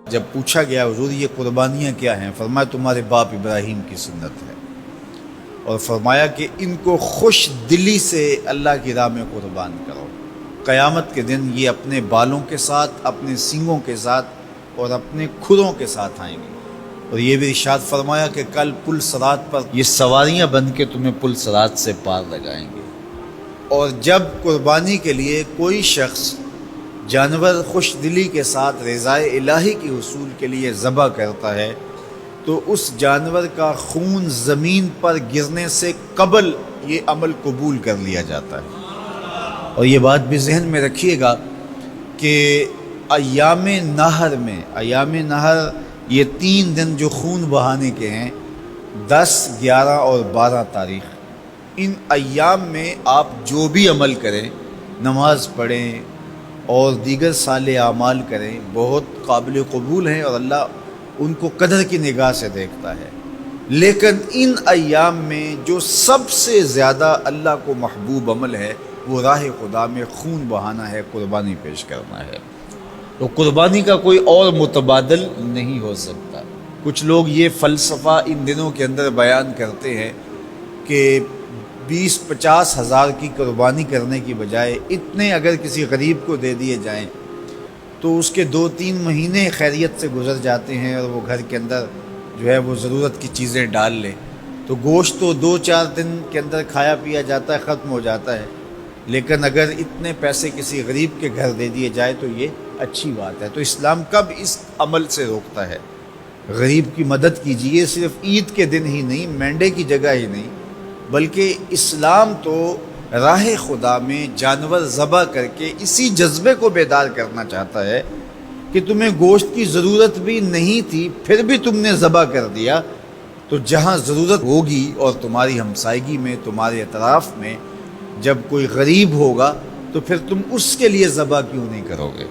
جب پوچھا گیا حضور یہ قربانیاں کیا ہیں، فرمایا تمہارے باپ ابراہیم کی سنت ہے، اور فرمایا کہ ان کو خوش دلی سے اللہ کی راہ میں قربان کرو۔ قیامت کے دن یہ اپنے بالوں کے ساتھ، اپنے سینگوں کے ساتھ اور اپنے کھروں کے ساتھ آئیں گے، اور یہ بھی ارشاد فرمایا کہ کل پل صراط پر یہ سواریاں بن کے تمہیں پل صراط سے پار لگائیں گے۔ اور جب قربانی کے لیے کوئی شخص جانور خوش دلی کے ساتھ رضائے الہی کے حصول کے لیے ذبح کرتا ہے تو اس جانور کا خون زمین پر گرنے سے قبل یہ عمل قبول کر لیا جاتا ہے۔ اور یہ بات بھی ذہن میں رکھیے گا کہ ایام نہر یہ 3 دن جو خون بہانے کے ہیں، 10، 11 اور 12 تاریخ، ان ایام میں آپ جو بھی عمل کریں، نماز پڑھیں اور دیگر صالح اعمال کریں، بہت قابل قبول ہیں اور اللہ ان کو قدر کی نگاہ سے دیکھتا ہے۔ لیکن ان ایام میں جو سب سے زیادہ اللہ کو محبوب عمل ہے وہ راہ خدا میں خون بہانا ہے، قربانی پیش کرنا ہے۔ تو قربانی کا کوئی اور متبادل نہیں ہو سکتا۔ کچھ لوگ یہ فلسفہ ان دنوں کے اندر بیان کرتے ہیں کہ 20-50 ہزار کی قربانی کرنے کی بجائے اتنے اگر کسی غریب کو دے دیے جائیں تو اس کے 2-3 مہینے خیریت سے گزر جاتے ہیں، اور وہ گھر کے اندر جو ہے وہ ضرورت کی چیزیں ڈال لے تو گوشت تو 2-4 دن کے اندر کھایا پیا جاتا ہے، ختم ہو جاتا ہے۔ لیکن اگر اتنے پیسے کسی غریب کے گھر دے دیے جائے تو یہ اچھی بات ہے۔ تو اسلام کب اس عمل سے روکتا ہے؟ غریب کی مدد کیجیے، صرف عید کے دن ہی نہیں، مینڈے کی جگہ ہی نہیں، بلکہ اسلام تو راہ خدا میں جانور ذبح کر کے اسی جذبے کو بیدار کرنا چاہتا ہے کہ تمہیں گوشت کی ضرورت بھی نہیں تھی، پھر بھی تم نے ذبح کر دیا، تو جہاں ضرورت ہوگی اور تمہاری ہمسائیگی میں، تمہارے اطراف میں جب کوئی غریب ہوگا تو پھر تم اس کے لیے ذبح کیوں نہیں کرو گے؟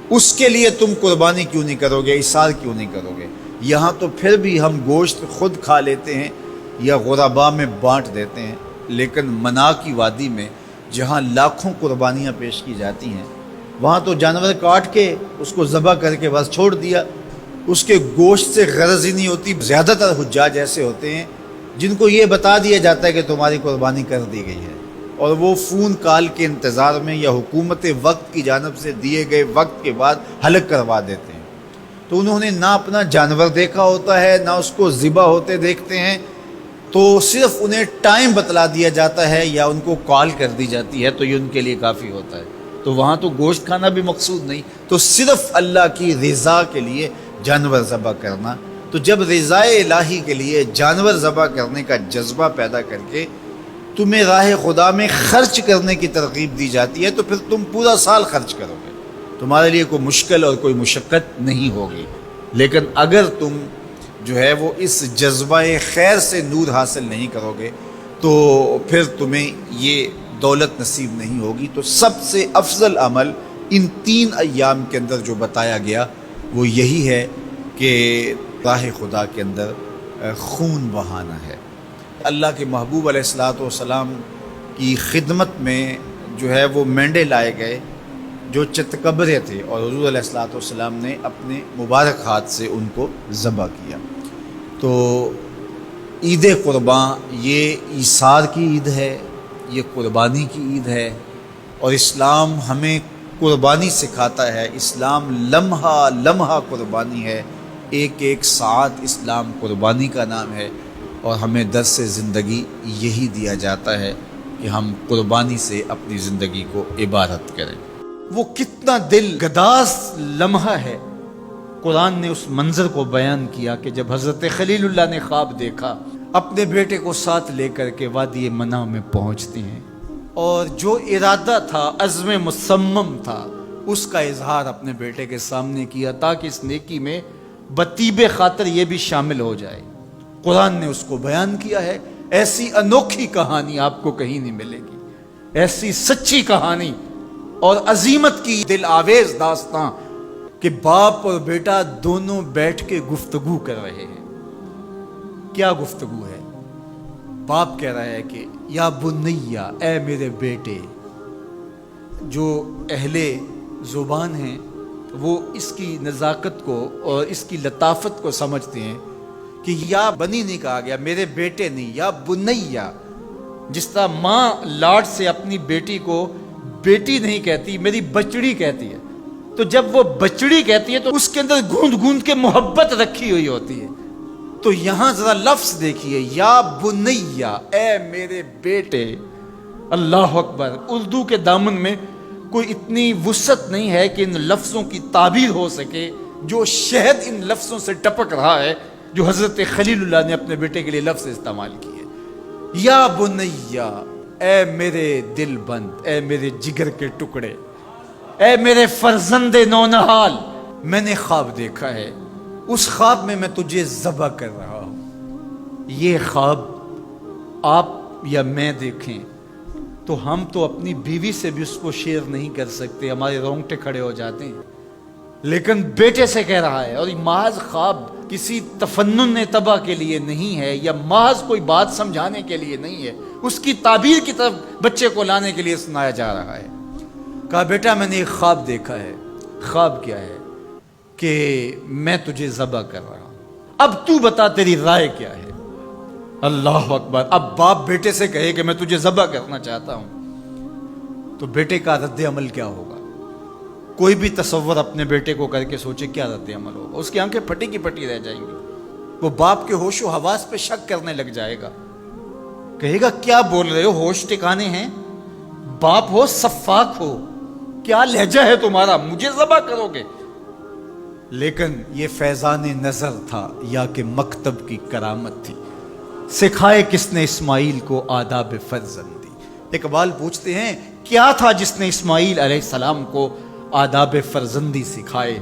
اس کے لیے تم قربانی کیوں نہیں کرو گے؟ اِثار کیوں نہیں کرو گے؟ یہاں تو پھر بھی ہم گوشت خود کھا لیتے ہیں یا غرباء میں بانٹ دیتے ہیں، لیکن منا کی وادی میں جہاں لاکھوں قربانیاں پیش کی جاتی ہیں، وہاں تو جانور کاٹ کے اس کو ذبح کر کے بس چھوڑ دیا، اس کے گوشت سے غرض ہی نہیں ہوتی۔ زیادہ تر حجاج ایسے ہوتے ہیں جن کو یہ بتا دیا جاتا ہے کہ تمہاری قربانی کر دی گئی ہے، اور وہ فون کال کے انتظار میں یا حکومت وقت کی جانب سے دیے گئے وقت کے بعد حلق کروا دیتے ہیں۔ تو انہوں نے نہ اپنا جانور دیکھا ہوتا ہے، نہ اس کو ذبح ہوتے دیکھتے ہیں، تو صرف انہیں ٹائم بتلا دیا جاتا ہے یا ان کو کال کر دی جاتی ہے تو یہ ان کے لیے کافی ہوتا ہے۔ تو وہاں تو گوشت کھانا بھی مقصود نہیں، تو صرف اللہ کی رضا کے لیے جانور ذبح کرنا۔ تو جب رضا الہی کے لیے جانور ذبح کرنے کا جذبہ پیدا کر کے تمہیں راہ خدا میں خرچ کرنے کی ترغیب دی جاتی ہے تو پھر تم پورا سال خرچ کرو گے، تمہارے لیے کوئی مشکل اور کوئی مشقت نہیں ہوگی۔ لیکن اگر تم جو ہے وہ اس جذبہ خیر سے نور حاصل نہیں کرو گے تو پھر تمہیں یہ دولت نصیب نہیں ہوگی۔ تو سب سے افضل عمل ان 3 ایام کے اندر جو بتایا گیا وہ یہی ہے کہ راہ خدا کے اندر خون بہانا ہے۔ اللہ کے محبوب علیہ الصلوۃ والسلام کی خدمت میں جو ہے وہ مینڈے لائے گئے جو چتکبرے تھے، اور حضور علیہ الصلوۃ والسلام نے اپنے مبارک ہاتھ سے ان کو ذبح کیا۔ تو عید قرباں یہ ایثار کی عید ہے، یہ قربانی کی عید ہے، اور اسلام ہمیں قربانی سکھاتا ہے۔ اسلام لمحہ لمحہ قربانی ہے، ایک ایک ساعت اسلام قربانی کا نام ہے، اور ہمیں درس زندگی یہی دیا جاتا ہے کہ ہم قربانی سے اپنی زندگی کو عبارت کریں۔ وہ کتنا دل گداز لمحہ ہے، قرآن نے اس منظر کو بیان کیا کہ جب حضرت خلیل اللہ نے خواب دیکھا، اپنے بیٹے کو ساتھ لے کر کے وادی منع میں پہنچتے ہیں، اور جو ارادہ تھا، عزم مصمم تھا، اس کا اظہار اپنے بیٹے کے سامنے کیا تاکہ اس نیکی میں بطیب خاطر یہ بھی شامل ہو جائے۔ قرآن نے اس کو بیان کیا ہے۔ ایسی انوکھی کہانی آپ کو کہیں نہیں ملے گی، ایسی سچی کہانی اور عظیمت کی دل آویز داستاں کہ باپ اور بیٹا دونوں بیٹھ کے گفتگو کر رہے ہیں۔ کیا گفتگو ہے؟ باپ کہہ رہا ہے کہ یا بنیا، اے میرے بیٹے، جو اہل زبان ہیں وہ اس کی نزاکت کو اور اس کی لطافت کو سمجھتے ہیں کہ یا بنی نہیں کہا گیا، میرے بیٹے نہیں، یا بنیا. جس طرح ماں لاڈ سے اپنی بیٹی کو بیٹی نہیں کہتی، میری بچڑی کہتی ہے، تو جب وہ بچڑی کہتی ہے تو اس کے اندر گوند گوند کے محبت رکھی ہوئی ہوتی ہے. تو یہاں ذرا لفظ دیکھیے، یا بنیا، اے میرے بیٹے. اللہ اکبر. اردو کے دامن میں کوئی اتنی وسعت نہیں ہے کہ ان لفظوں کی تعبیر ہو سکے جو شہد ان لفظوں سے ٹپک رہا ہے جو حضرت خلیل اللہ نے اپنے بیٹے کے لیے لفظ استعمال کیے. یا بنیا، اے میرے دل بند، اے میرے جگر کے ٹکڑے، اے میرے فرزند نونہال، میں نے خواب دیکھا ہے، اس خواب میں تجھے ذبح کر رہا ہوں. یہ خواب آپ یا میں دیکھیں تو ہم تو اپنی بیوی سے بھی اس کو شیئر نہیں کر سکتے، ہمارے رونگٹے کھڑے ہو جاتے ہیں. لیکن بیٹے سے کہہ رہا ہے، اور یہ محض خواب کسی تفنن طبع کے لیے نہیں ہے یا محض کوئی بات سمجھانے کے لیے نہیں ہے، اس کی تعبیر کی طرف بچے کو لانے کے لیے سنایا جا رہا ہے. کہا بیٹا میں نے ایک خواب دیکھا ہے. خواب کیا ہے؟ کہ میں تجھے ذبح کر رہا ہوں، اب تو بتا تیری رائے کیا ہے. اللہ اکبر. اب باپ بیٹے سے کہے کہ میں تجھے ذبح کرنا چاہتا ہوں تو بیٹے کا رد عمل کیا ہوگا؟ کوئی بھی تصور اپنے بیٹے کو کر کے سوچے کیا رد عمل ہوگا. اس کی آنکھیں پھٹی کی پھٹی رہ جائیں گی. وہ باپ کے ہوش و حواس پہ شک کرنے لگ جائے گا، کہے گا کیا بول رہے ہو، ہوش ٹھکانے ہیں؟ باپ ہو، سفاک ہو، کیا لہجہ ہے تمہارا، مجھے ذبح کرو گے؟ لیکن یہ فیضان نظر تھا یا کہ مکتب کی کرامت تھی؟ سکھائے کس نے اسماعیل کو آداب فرزندی؟ اقبال پوچھتے ہیں کیا تھا جس نے اسماعیل علیہ السلام کو آداب فرزندی سکھائے؟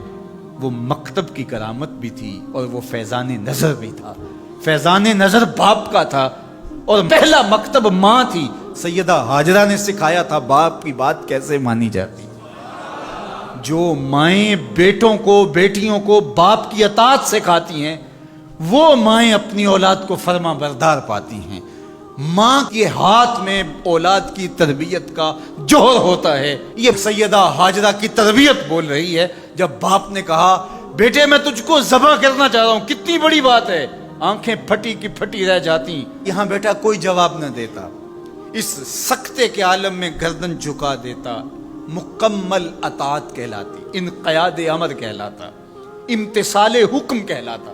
وہ مکتب کی کرامت بھی تھی اور وہ فیضان نظر بھی تھا. فیضان نظر باپ کا تھا اور پہلا مکتب ماں تھی. سیدہ ہاجرہ نے سکھایا تھا باپ کی بات کیسے مانی جاتی. جو مائیں بیٹوں کو، بیٹیوں کو باپ کی اطاعت سکھاتی ہیں وہ مائیں اپنی اولاد کو فرما بردار پاتی ہیں. ماں کے ہاتھ میں اولاد کی تربیت کا جوہر ہوتا ہے. یہ سیدہ ہاجرہ کی تربیت بول رہی ہے جب باپ نے کہا بیٹے میں تجھ کو ذبح کرنا چاہ رہا ہوں. کتنی بڑی بات ہے. آنکھیں پھٹی کی پھٹی رہ جاتی. یہاں بیٹا کوئی جواب نہ دیتا، اس سکتے کے عالم میں گردن جھکا دیتا. مکمل اطاعت کہلاتی، انقیاد امر کہلاتا، امتثال حکم کہلاتا.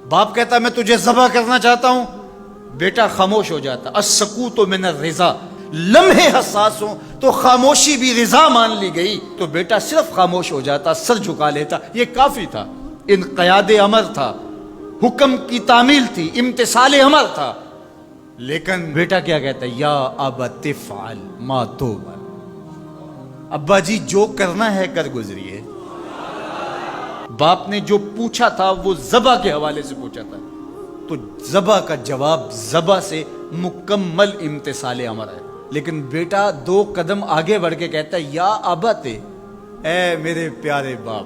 باپ کہتا میں تجھے ذبح کرنا چاہتا ہوں، بیٹا خاموش ہو جاتا. السکوت من الرضا. لمحے حساس ہوں تو خاموشی بھی رضا مان لی گئی تو بیٹا صرف خاموش ہو جاتا، سر جھکا لیتا. یہ کافی تھا. انقیاد امر تھا، حکم کی تعمیل تھی، امتثال امر تھا. لیکن بیٹا کیا کہتا ہے؟ یا ابت افعل ما تؤمر. ابا جی جو کرنا ہے کر گزریے. باپ نے جو پوچھا تھا وہ ذبح کے حوالے سے پوچھا تھا تو ذبح کا جواب ذبح سے مکمل امتثال امر ہے. لیکن بیٹا دو قدم آگے بڑھ کے کہتا ہے یا ابت، اے میرے پیارے باپ.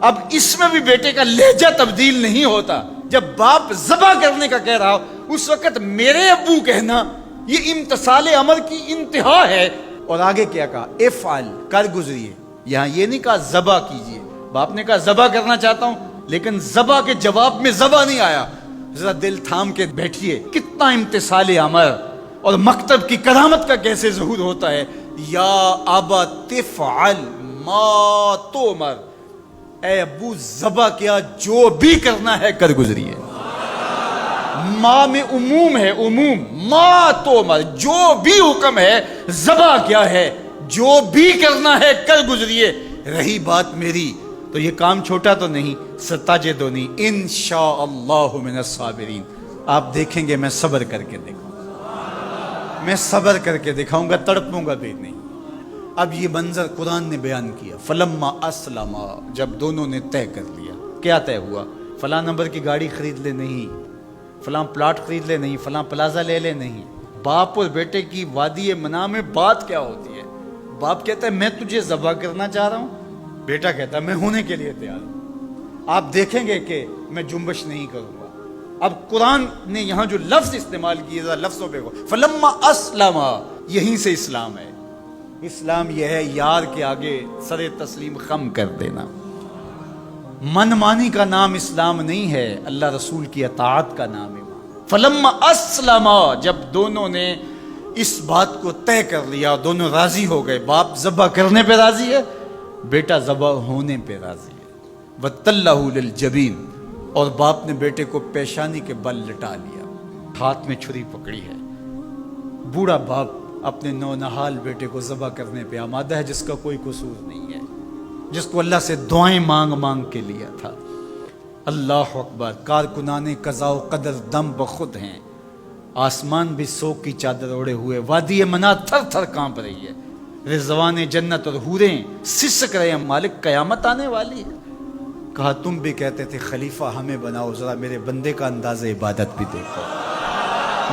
اب اس میں بھی بیٹے کا لہجہ تبدیل نہیں ہوتا. جب باپ ذبح کرنے کا کہہ رہا ہو اس وقت میرے ابو کہنا یہ امتثال امر کی انتہا ہے. اور آگے کیا کہا؟ افعل، کر گزریے. یہاں یہ نہیں کہا ذبح کیجیے. باپ نے کہا ذبح کرنا چاہتا ہوں لیکن ذبح کے جواب میں ذبح نہیں آیا. ذرا دل تھام کے بیٹھیے. کتنا امتثال امر اور مکتب کی کرامت کا کیسے ظہور ہوتا ہے. یا ابا تفعل ما تؤمر. اے ابو ذبح کیا، جو بھی کرنا ہے کر گزریے. ماں میں عموم ہے، عموم. ما تؤمر، جو بھی حکم ہے. ذبح کیا ہے؟ جو بھی کرنا ہے کر گزریے. رہی بات میری تو یہ کام چھوٹا تو نہیں، ستجدنی انشاءاللہ من الصابرین. آپ دیکھیں گے میں صبر کر کے دیکھوں گا، میں صبر کر کے دکھاؤں گا، تڑپوں گا بھی نہیں. اب یہ منظر قرآن نے بیان کیا. فلما اسلما، جب دونوں نے طے کر لیا. کیا طے ہوا؟ فلاں نمبر کی گاڑی خرید لے نہیں، فلاں پلاٹ خرید لے نہیں، فلاں پلازا لے لے نہیں. باپ اور بیٹے کی وادی منع میں بات کیا ہوتی ہے؟ باپ کہتا ہے میں تجھے ذبح کرنا چاہ رہا ہوں، بیٹا کہتا ہے میں ہونے کے لیے تیار ہوں. آپ دیکھیں گے کہ میں جنبش نہیں کروں گا. اب قرآن نے یہاں جو لفظ استعمال کیے لفظوں پہ فلما اسلما، یہیں سے اسلام ہے. اسلام یہ ہے یار کے آگے سر تسلیم خم کر دینا. من مانی کا نام اسلام نہیں ہے، اللہ رسول کی اطاعت کا نام ہے. فلما اسلما، جب دونوں نے اس بات کو طے کر لیا، دونوں راضی ہو گئے، باپ ذبح کرنے پہ راضی ہے، بیٹا ذبح ہونے پہ راضی ہے. وَتَلَّهُ لِلْجَبِينِ، اور باپ نے بیٹے کو پیشانی کے بل لٹا لیا، ہاتھ میں چھری پکڑی ہے. بوڑھا باپ اپنے نونہال بیٹے کو ذبح کرنے پہ آمادہ ہے، جس کا کوئی قصور نہیں ہے، جس کو اللہ سے دعائیں مانگ مانگ کے لیا تھا. اللہ اکبر. کارکنان قضاء و قدر دم بخود ہیں، آسمان بھی سوگ کی چادر اوڑے ہوئے، وادی منا تھر تھر کانپ رہی ہے، رضوان جنت اور حوریں سسک رہے ہیں، مالک قیامت آنے والی ہے. کہا تم بھی کہتے تھے خلیفہ ہمیں بناؤ، ذرا میرے بندے کا انداز عبادت بھی دیکھو،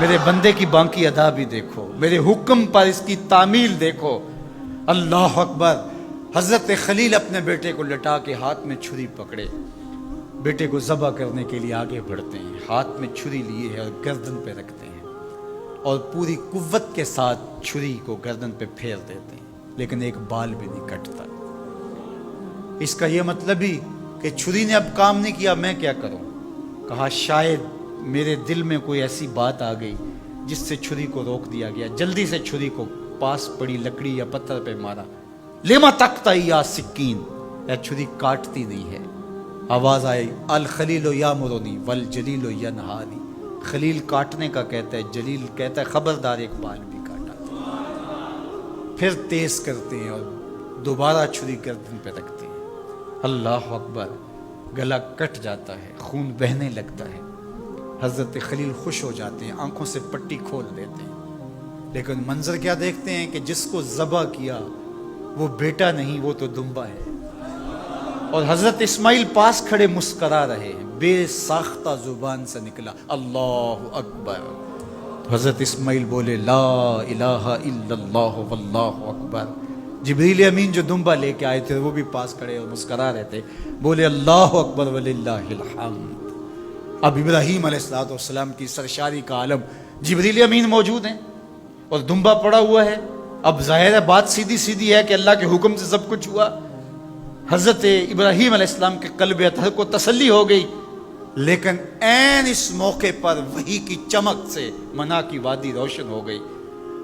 میرے بندے کی بانکی ادا بھی دیکھو، میرے حکم پر اس کی تعمیل دیکھو. اللہ اکبر. حضرت خلیل اپنے بیٹے کو لٹا کے ہاتھ میں چھری پکڑے، بیٹے کو ذبح کرنے کے لیے آگے بڑھتے ہیں، ہاتھ میں چھری لیے ہے اور گردن پہ رکھتے ہیں اور پوری قوت کے ساتھ چھری کو گردن پہ پھیر دیتے ہیں، لیکن ایک بال بھی نہیں کٹتا. اس کا یہ مطلب ہی کہ چھری نے اب کام نہیں کیا، میں کیا کروں. کہا شاید میرے دل میں کوئی ایسی بات آ گئی جس سے چھری کو روک دیا گیا. جلدی سے چھری کو پاس پڑی لکڑی یا پتھر پہ مارا. لیما تقطع یا سکین، یا چھری کاٹتی نہیں ہے. آواز آئی الخلیل یامرنی والجلیل ینہانی، خلیل کاٹنے کا کہتا ہے، جلیل کہتا ہے خبردار ایک بال بھی کاٹا. پھر تیز کرتے ہیں اور دوبارہ چھری گردن پہ رکھتے ہیں. اللہ اکبر. گلا کٹ جاتا ہے، خون بہنے لگتا ہے. حضرت خلیل خوش ہو جاتے ہیں، آنکھوں سے پٹی کھول دیتے ہیں، لیکن منظر کیا دیکھتے ہیں کہ جس کو ذبح کیا وہ بیٹا نہیں، وہ تو دمبا ہے. اور حضرت اسماعیل پاس کھڑے مسکرا رہے ہیں، بے ساختہ زبان سے نکلا اللہ اکبر. حضرت اسماعیل بولے لا الہ الا اللہ واللہ اکبر. جبریل امین جو دمبا لے کے آئے تھے وہ بھی پاس کھڑے اور مسکرا رہے تھے، بولے اللہ اکبر وللہ الحمد. اب ابراہیم علیہ السلام کی سرشاری کا عالم جبریل امین موجود ہیں اور دمبا پڑا ہوا ہے. اب ظاہر ہے بات سیدھی سیدھی ہے کہ اللہ کے حکم سے سب کچھ ہوا. حضرت ابراہیم علیہ السلام کے قلب اطہر کو تسلی ہو گئی، لیکن عین اس موقع پر وحی کی چمک سے منا کی وادی روشن ہو گئی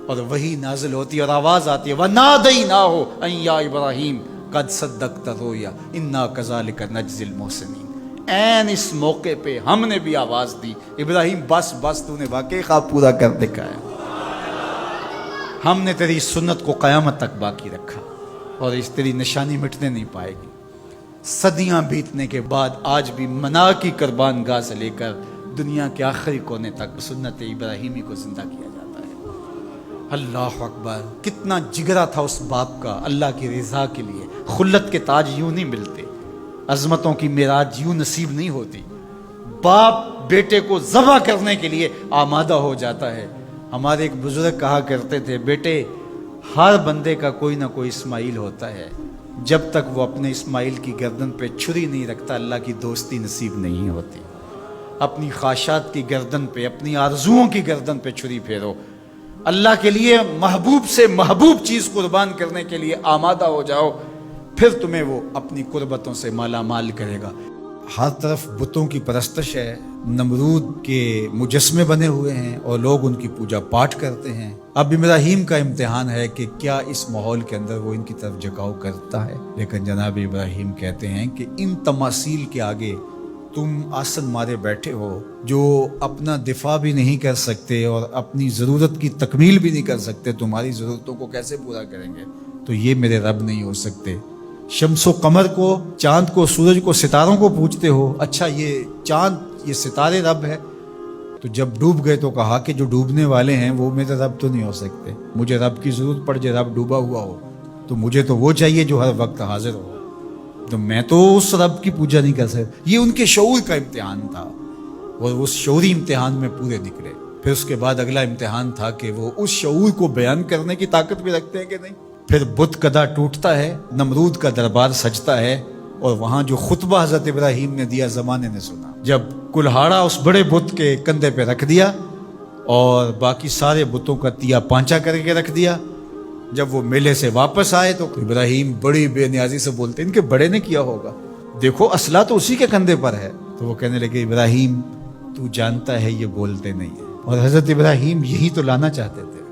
اور وحی نازل ہوتی اور آواز آتی ہے وَنَادَيْنَاهُ أَن يَا إِبْرَاهِيمُ قَدْ صَدَّقْتَ الرُّؤْيَا إِنَّا كَذَلِكَ نَجْزِي الْمُحْسِنِينَ. عین اس موقع پہ ہم نے بھی آواز دی ابراہیم بس بس، تو نے واقعی خواب پورا کر دکھایا، ہم نے تیری سنت کو قیامت تک باقی رکھا اور اس تیری نشانی مٹنے نہیں پائے گی. صدیاں بیتنے کے بعد آج بھی منا کی قربان گاہ سے لے کر دنیا کے آخری کونے تک سنت ابراہیمی کو زندہ کیا جاتا ہے. اللہ اکبر. کتنا جگرا تھا اس باپ کا اللہ کی رضا کے لیے. خلت کے تاج یوں نہیں ملتے، عظمتوں کی معراج یوں نصیب نہیں ہوتی. باپ بیٹے کو ذبح کرنے کے لیے آمادہ ہو جاتا ہے. ہمارے ایک بزرگ کہا کرتے تھے بیٹے ہر بندے کا کوئی نہ کوئی اسماعیل ہوتا ہے، جب تک وہ اپنے اسماعیل کی گردن پہ چھری نہیں رکھتا اللہ کی دوستی نصیب نہیں ہوتی. اپنی خواہشات کی گردن پہ، اپنی آرزوؤں کی گردن پہ چھری پھیرو. اللہ کے لیے محبوب سے محبوب چیز قربان کرنے کے لیے آمادہ ہو جاؤ، پھر تمہیں وہ اپنی قربتوں سے مالا مال کرے گا. ہر طرف بتوں کی پرستش ہے، نمرود کے مجسمے بنے ہوئے ہیں اور لوگ ان کی پوجا پاٹ کرتے ہیں. اب ابراہیم کا امتحان ہے کہ کیا اس ماحول کے اندر وہ ان کی طرف جھکاؤ کرتا ہے. لیکن جناب ابراہیم کہتے ہیں کہ ان تماثیل کے آگے تم آسن مارے بیٹھے ہو، جو اپنا دفاع بھی نہیں کر سکتے اور اپنی ضرورت کی تکمیل بھی نہیں کر سکتے، تمہاری ضرورتوں کو کیسے پورا کریں گے؟ تو یہ میرے رب نہیں ہو سکتے. شمس و قمر کو، چاند کو، سورج کو، ستاروں کو پوجتے ہو. اچھا یہ چاند، یہ ستارے رب ہے؟ تو جب ڈوب گئے تو کہا کہ جو ڈوبنے والے ہیں وہ میرے رب تو نہیں ہو سکتے. مجھے رب کی ضرورت پڑ جائے، رب ڈوبا ہوا ہو تو مجھے تو وہ چاہیے جو ہر وقت حاضر ہو. تو میں تو اس رب کی پوجا نہیں کر سکتا. یہ ان کے شعور کا امتحان تھا اور اس شعوری امتحان میں پورے نکلے. پھر اس کے بعد اگلا امتحان تھا کہ وہ اس شعور کو بیان کرنے کی طاقت بھی رکھتے ہیں کہ نہیں. پھر بت کدا ٹوٹتا ہے، نمرود کا دربار سجتا ہے اور وہاں جو خطبہ حضرت ابراہیم نے دیا زمانے نے سنا. جب کلہاڑا اس بڑے بت کے کندھے پہ رکھ دیا اور باقی سارے بتوں کا تیا پانچا کر کے رکھ دیا جب وہ میلے سے واپس آئے تو ابراہیم بڑی بے نیازی سے بولتے ان کے بڑے نے کیا ہوگا، دیکھو اسلحہ تو اسی کے کندھے پر ہے۔ تو وہ کہنے لگے ابراہیم تو جانتا ہے یہ بولتے نہیں ہیں، اور حضرت ابراہیم یہی تو لانا چاہتے تھے۔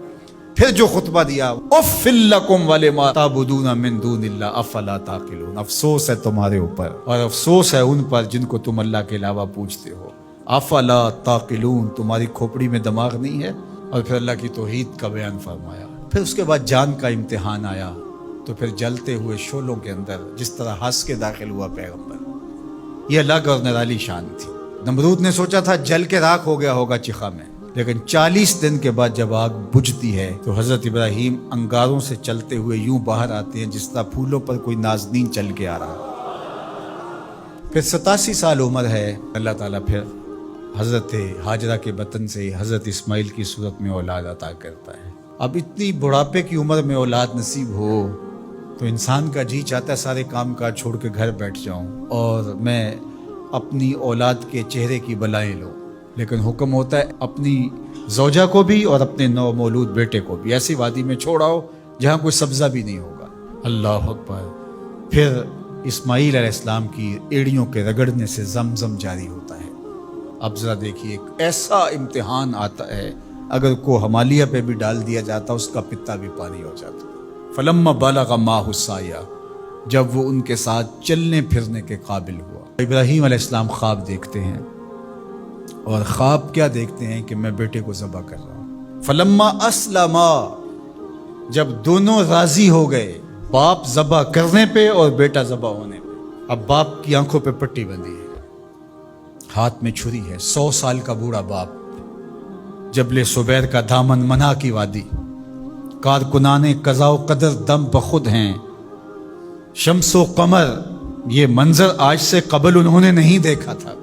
پھر جو خطبہ دیا، اُفِّل لَکُمْ وَلِمَا تَعْبُدُونَ مِن دُونِ اللَّهِ أَفَلَا تَعْقِلُونَ، افسوس ہے تمہارے اوپر اور افسوس ہے ان پر جن کو تم اللہ کے علاوہ پوجتے ہو۔ افلا تعقلون، تمہاری کھوپڑی میں دماغ نہیں ہے۔ اور پھر اللہ کی توحید کا بیان فرمایا۔ پھر اس کے بعد جان کا امتحان آیا، تو پھر جلتے ہوئے شعلوں کے اندر جس طرح ہنس کے داخل ہوا پیغمبر، یہ الگ اور نرالی شان تھی۔ نمرود نے سوچا تھا جل کے راکھ ہو گیا ہوگا چیخا میں، لیکن 40 دن کے بعد جب آگ بجھتی ہے تو حضرت ابراہیم انگاروں سے چلتے ہوئے یوں باہر آتے ہیں جس طرح پھولوں پر کوئی نازنین چل کے آ رہا۔ پھر 87 سال عمر ہے، اللہ تعالیٰ پھر حضرت ہاجرہ کے بطن سے حضرت اسماعیل کی صورت میں اولاد عطا کرتا ہے۔ اب اتنی بڑھاپے کی عمر میں اولاد نصیب ہو تو انسان کا جی چاہتا ہے سارے کام کاج چھوڑ کے گھر بیٹھ جاؤں اور میں اپنی اولاد کے چہرے کی بلائیں لوں، لیکن حکم ہوتا ہے اپنی زوجہ کو بھی اور اپنے نو مولود بیٹے کو بھی ایسی وادی میں چھوڑ آؤ جہاں کوئی سبزہ بھی نہیں ہوگا۔ اللہ اکبر۔ پھر اسماعیل علیہ السلام کی ایڑیوں کے رگڑنے سے زمزم جاری ہوتا ہے۔ اب ذرا دیکھیے ایک ایسا امتحان آتا ہے، اگر کو ہمالیہ پہ بھی ڈال دیا جاتا اس کا پتا بھی پانی ہو جاتا۔ فلما بلغ معہ السعی، جب وہ ان کے ساتھ چلنے پھرنے کے قابل ہوا۔ ابراہیم علیہ السلام خواب دیکھتے ہیں، اور خواب کیا دیکھتے ہیں کہ میں بیٹے کو ذبح کر رہا ہوں۔ فلما اسلما، جب دونوں راضی ہو گئے، باپ ذبح کرنے پہ اور بیٹا ذبح ہونے پہ، اب باپ کی آنکھوں پہ پٹی بندھی ہے، ہاتھ میں چھری ہے، 100 سال کا بوڑھا باپ، جبل سبیر کا دامن، منا کی وادی، کارکنان قضاء و قدر دم بخود ہیں، شمس و قمر، یہ منظر آج سے قبل انہوں نے نہیں دیکھا تھا،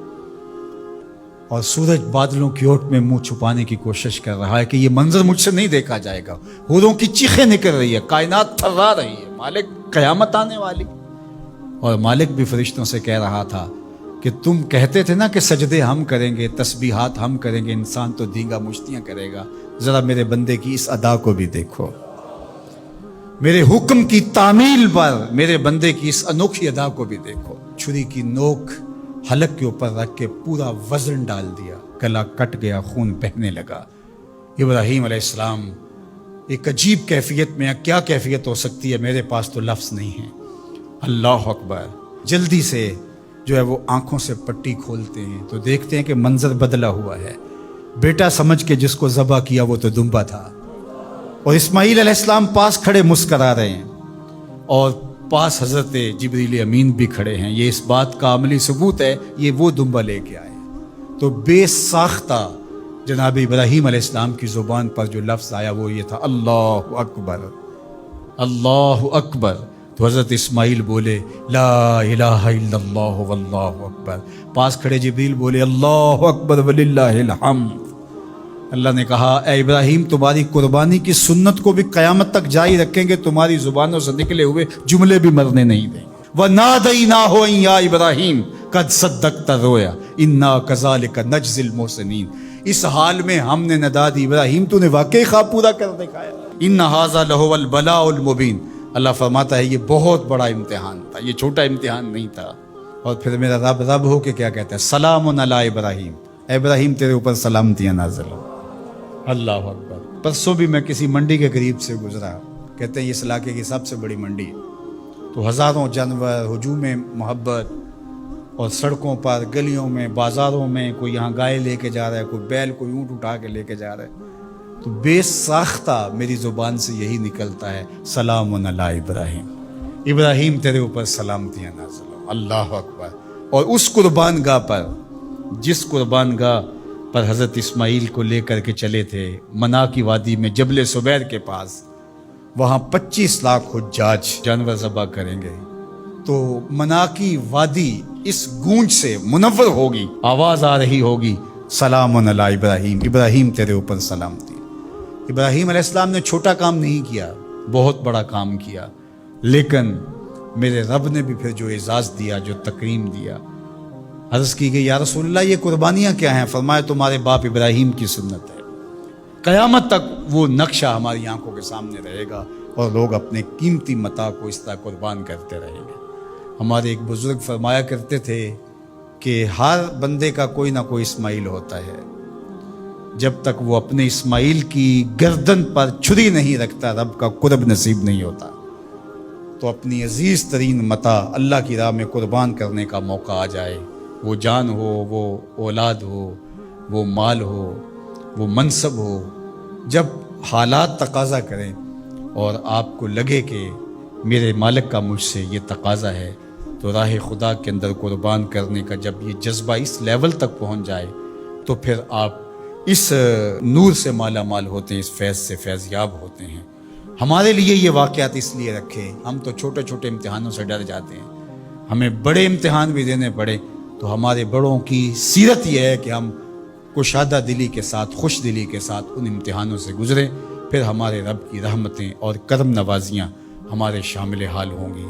اور سورج بادلوں کی اوٹ میں منہ چھپانے کی کوشش کر رہا ہے کہ یہ منظر مجھ سے نہیں دیکھا جائے گا، حوروں کی چیخیں نکل رہی ہے، کائنات تھرا رہی ہے، مالک قیامت آنے والی۔ اور مالک بھی فرشتوں سے کہہ رہا تھا کہ تم کہتے تھے نا کہ سجدے ہم کریں گے، تسبیحات ہم کریں گے، انسان تو دینگا مشتیاں کرے گا، ذرا میرے بندے کی اس ادا کو بھی دیکھو، میرے حکم کی تعمیل پر میرے بندے کی اس انوکھی ادا کو بھی دیکھو۔ چھری کی نوک حلق کے اوپر رکھ کے پورا وزن ڈال دیا، گلا کٹ گیا، خون بہنے لگا۔ ابراہیم علیہ السلام ایک عجیب کیفیت میں، کیا کیفیت ہو سکتی ہے، میرے پاس تو لفظ نہیں ہے۔ اللہ اکبر۔ جلدی سے جو ہے وہ آنکھوں سے پٹی کھولتے ہیں تو دیکھتے ہیں کہ منظر بدلا ہوا ہے، بیٹا سمجھ کے جس کو ذبح کیا وہ تو دمبا تھا، اور اسماعیل علیہ السلام پاس کھڑے مسکرا رہے ہیں، اور پاس حضرت جبریل امین بھی کھڑے ہیں۔ یہ اس بات کا عملی ثبوت ہے یہ وہ دمبا لے کے آئے۔ تو بے ساختہ جناب ابراہیم علیہ السلام کی زبان پر جو لفظ آیا وہ یہ تھا، اللہ اکبر، اللہ اکبر۔ تو حضرت اسماعیل بولے لا الہ الا اللہ واللہ اکبر، پاس کھڑے جبریل بولے اللہ اکبر وللہ الحمد۔ اللہ نے کہا اے ابراہیم تمہاری قربانی کی سنت کو بھی قیامت تک جاری رکھیں گے، تمہاری زبانوں سے نکلے ہوئے جملے بھی مرنے نہیں دیں گے۔ وَنَادَيْنَاهُ أَن يَا إِبْرَاهِيمُ قَدْ صَدَّقْتَ الرُّؤْيَا إِنَّا كَذَلِكَ نَجْزِي الْمُحْسِنِينَ، اس حال میں ہم نے ندا دی ابراہیم تو نے واقعی خواب پورا کر دکھایا۔ إِنَّ هَذَا لَهُوَ الْبَلَاءُ الْمُبِينُ، اللہ فرماتا ہے یہ بہت بڑا امتحان تھا، یہ چھوٹا امتحان نہیں تھا۔ اور پھر میرا رب ہو کے کیا کہتا ہے، سلام علی ابراہیم، اے ابراہیم تیرے اوپر سلامتیاں نازل ہو۔ اللہ اکبر۔ پرسوں بھی میں کسی منڈی کے قریب سے گزرا، کہتے ہیں اس علاقے کی سب سے بڑی منڈی ہے، تو ہزاروں جانور، ہجوم محبت، اور سڑکوں پر، گلیوں میں، بازاروں میں، کوئی یہاں گائے لے کے جا رہا ہے، کوئی بیل، کوئی اونٹ اٹھا کے لے کے جا رہا ہے، تو بے ساختہ میری زبان سے یہی نکلتا ہے سلام علی ابراہیم، ابراہیم تیرے اوپر سلامتیاں نازل ہو۔ اللہ اکبر۔ اور اس قربان گاہ پر، جس قربان گاہ پر حضرت اسماعیل کو لے کر کے چلے تھے، منا کی وادی میں جبل سبیر کے پاس، وہاں 25 لاکھ حجاج جانور ذبح کریں گے، تو منا کی وادی اس گونج سے منور ہوگی، آواز آ رہی ہوگی سلام علی ابراہیم، ابراہیم تیرے اوپر سلامتی۔ ابراہیم علیہ السلام نے چھوٹا کام نہیں کیا، بہت بڑا کام کیا، لیکن میرے رب نے بھی پھر جو اعزاز دیا، جو تکریم دیا، عرض کی گئی یا رسول اللہ یہ قربانیاں کیا ہیں؟ فرمایا تمہارے باپ ابراہیم کی سنت ہے، قیامت تک وہ نقشہ ہماری آنکھوں کے سامنے رہے گا، اور لوگ اپنے قیمتی متاع کو اس طرح قربان کرتے رہیں گے۔ ہمارے ایک بزرگ فرمایا کرتے تھے کہ ہر بندے کا کوئی نہ کوئی اسماعیل ہوتا ہے، جب تک وہ اپنے اسماعیل کی گردن پر چھری نہیں رکھتا رب کا قرب نصیب نہیں ہوتا۔ تو اپنی عزیز ترین متاع اللہ کی راہ میں قربان کرنے کا موقع آ جائے، وہ جان ہو، وہ اولاد ہو، وہ مال ہو، وہ منصب ہو، جب حالات تقاضا کریں اور آپ کو لگے کہ میرے مالک کا مجھ سے یہ تقاضا ہے، تو راہ خدا کے اندر قربان کرنے کا جب یہ جذبہ اس لیول تک پہنچ جائے تو پھر آپ اس نور سے مالا مال ہوتے ہیں، اس فیض سے فیض یاب ہوتے ہیں۔ ہمارے لیے یہ واقعات اس لیے رکھے، ہم تو چھوٹے چھوٹے امتحانوں سے ڈر جاتے ہیں، ہمیں بڑے امتحان بھی دینے پڑے تو ہمارے بڑوں کی سیرت یہ ہے کہ ہم کشادہ دلی کے ساتھ، خوش دلی کے ساتھ ان امتحانوں سے گزریں، پھر ہمارے رب کی رحمتیں اور کرم نوازیاں ہمارے شامل حال ہوں گی۔